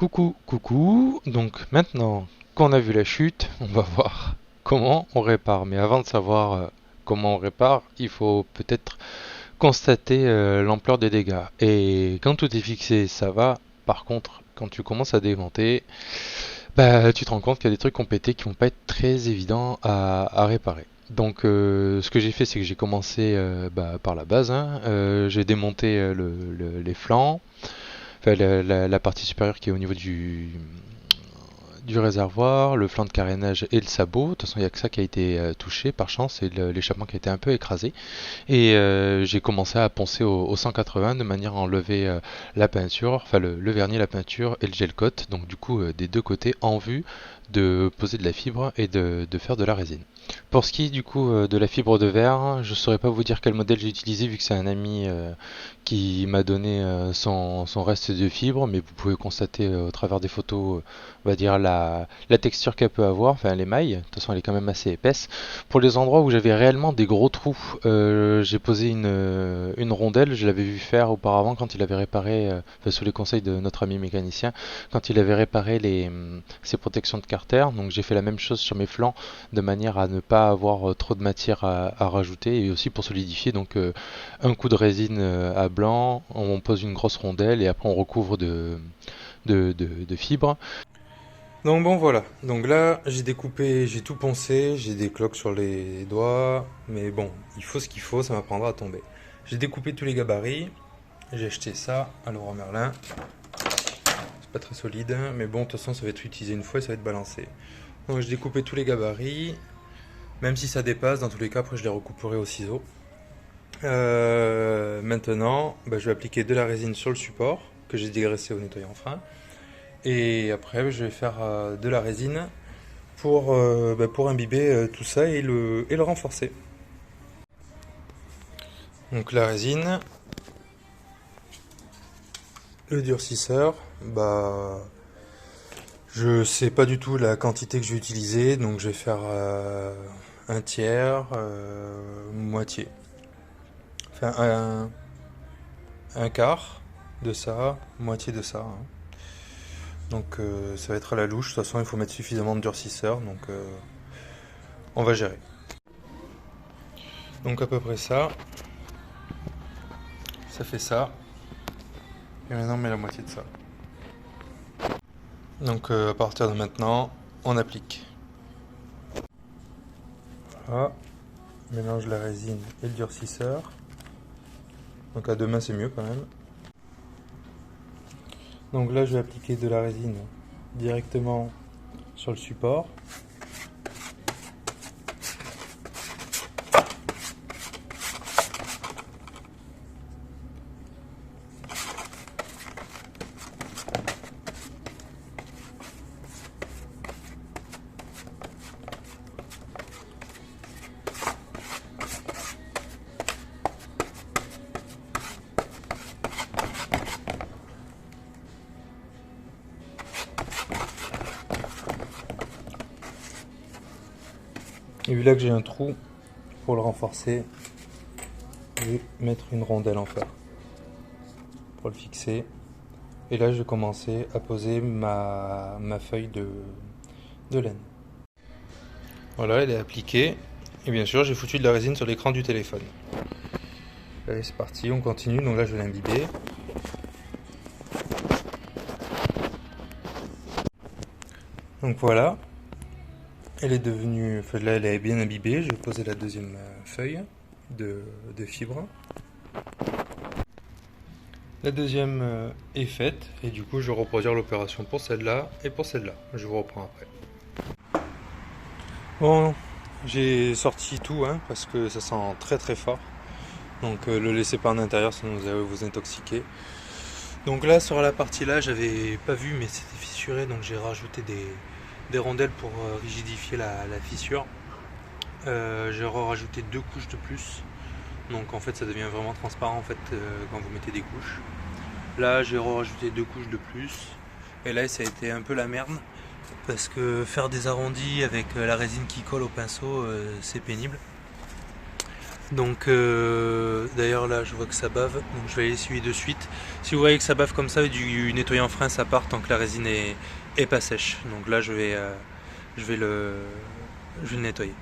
Coucou. Donc maintenant qu'on a vu la chute, on va voir comment on répare. Mais avant de savoir comment on répare, il faut peut-être constater l'ampleur des dégâts. Et quand tout est fixé, ça va. Par contre, quand tu commences à démonter, bah, tu te rends compte qu'il y a des trucs qui ont pété qui vont pas être très évidents à réparer. Donc ce que j'ai fait, c'est que j'ai commencé par la base, hein. J'ai démonté les flancs, enfin, la partie supérieure qui est au niveau du réservoir, le flanc de carénage et le sabot. De toute façon, il n'y a que ça qui a été touché par chance, et l'échappement qui a été un peu écrasé. Et j'ai commencé à poncer au 180 de manière à enlever la peinture, enfin le vernis, la peinture et le gel coat. Donc du coup, des deux côtés en vue de poser de la fibre et de faire de la résine. Pour ce qui est du coup de la fibre de verre, je ne saurais pas vous dire quel modèle j'ai utilisé vu que c'est un ami qui m'a donné son reste de fibre, mais vous pouvez constater au travers des photos, on va dire la texture qu'elle peut avoir, enfin les mailles, de toute façon elle est quand même assez épaisse. Pour les endroits où j'avais réellement des gros trous, j'ai posé une rondelle, je l'avais vu faire auparavant quand il avait réparé, enfin, sous les conseils de notre ami mécanicien, quand il avait réparé ses protections de carter. Donc j'ai fait la même chose sur mes flancs de manière à ne pas avoir trop de matière à rajouter, et aussi pour solidifier. Donc un coup de résine à blanc, on pose une grosse rondelle et après on recouvre de fibres. Donc bon voilà, donc là j'ai découpé, j'ai tout poncé, j'ai des cloques sur les doigts, mais bon, il faut ce qu'il faut, ça m'apprendra à tomber. J'ai découpé tous les gabarits, j'ai acheté ça à Leroy Merlin, c'est pas très solide, mais bon, de toute façon ça va être utilisé une fois et ça va être balancé. Donc j'ai découpé tous les gabarits, même si ça dépasse, dans tous les cas après je les recouperai au ciseau. Maintenant, je vais appliquer de la résine sur le support que j'ai dégraissé au nettoyant frein. Et après, je vais faire de la résine pour imbiber tout ça et le renforcer. Donc la résine, le durcisseur, je sais pas du tout la quantité que je vais utiliser, donc je vais faire un tiers, moitié. Enfin un quart de ça, moitié de ça, hein. Donc ça va être à la louche, de toute façon il faut mettre suffisamment de durcisseur, donc on va gérer. Donc à peu près ça, ça fait ça, et maintenant on met la moitié de ça. Donc à partir de maintenant, on applique. Voilà, on mélange la résine et le durcisseur. Donc à deux mains c'est mieux quand même. Donc là je vais appliquer de la résine directement sur le support. Et vu là que j'ai un trou, pour le renforcer, je vais mettre une rondelle en fer pour le fixer. Et là je vais commencer à poser ma feuille de laine. Voilà, elle est appliquée. Et bien sûr, j'ai foutu de la résine sur l'écran du téléphone. Allez, c'est parti, on continue. Donc là, je vais l'imbiber. Donc voilà, elle est devenue, enfin là, elle est bien imbibée. Je vais poser la deuxième feuille de fibre. La deuxième est faite, et du coup, je vais reproduire l'opération pour celle-là et pour celle-là. Je vous reprends après. Bon, j'ai sorti tout, hein, parce que ça sent très très fort. Donc le laissez pas en intérieur, sinon vous allez vous intoxiquer. Donc là, sur la partie là, j'avais pas vu, mais c'était fissuré, donc j'ai rajouté des rondelles pour rigidifier la fissure. J'ai rajouté deux couches de plus, donc en fait ça devient vraiment transparent en fait quand vous mettez des couches. Là, j'ai rajouté deux couches de plus, et là ça a été un peu la merde, parce que faire des arrondis avec la résine qui colle au pinceau, c'est pénible. Donc d'ailleurs là je vois que ça bave, donc je vais l'essuyer de suite. Si vous voyez que ça bave comme ça, du nettoyant frein ça part tant que la résine est pas sèche. Donc là je vais le nettoyer.